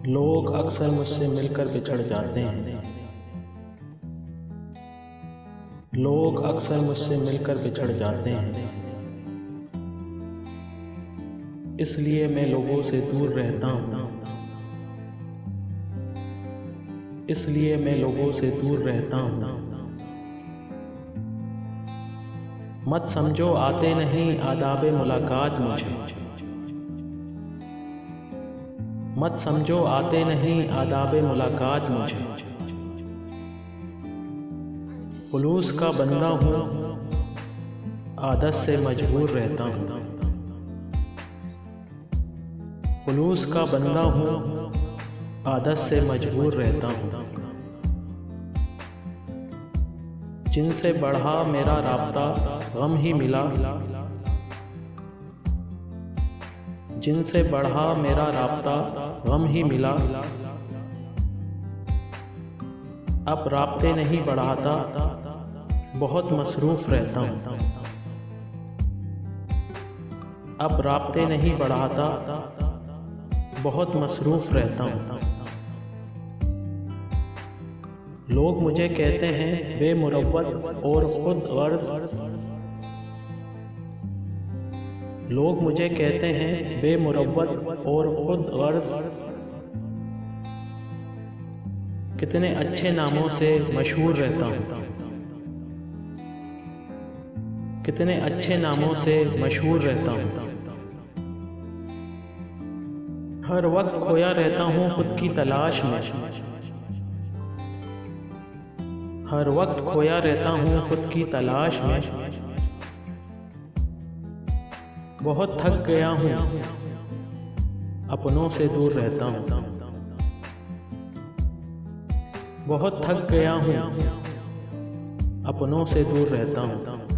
लोग अक्सर मुझसे मिलकर बिछड़ जाते हैं। लोग अक्सर मुझसे मिलकर बिछड़ जाते हैं। इसलिए मैं लोगों से दूर रहता हूँ। इसलिए मैं लोगों से दूर रहता हूँ। मत समझो आते नहीं आदाबे मुलाकात मुझे। मत समझो आते नहीं आदाबे मुलाकात मुझे। खुलूस का बंदा हूँ, आदत से मजबूर रहता हूँ। खुलूस का बंदा हूँ, आदत से मजबूर रहता हूँ। जिनसे बढ़ा मेरा राब्ता गम ही मिला। जिनसे बढ़ा मेरा राब्ता गम ही मिला। अब राब्ते नहीं बढ़ाता, बहुत मसरूफ़ रहता हूँ। अब राब्ते नहीं बढ़ाता, बहुत मसरूफ़ रहता हूँ। लोग मुझे कहते हैं बेमुरव्वत और खुद गर्ज़। लोग मुझे कहते हैं बेमुरव्वत और खुद गर्ज़। कितने अच्छे नामों से मशहूर रहता हूँ। कितने अच्छे नामों से मशहूर रहता हूँ। हर वक्त खोया रहता हूँ खुद की तलाश में। हर वक्त खोया रहता हूँ खुद की तलाश में। बहुत थक गया हूँ, अपनों से दूर रहता हूँ। बहुत थक गया हूँ, अपनों से दूर रहता हूँ।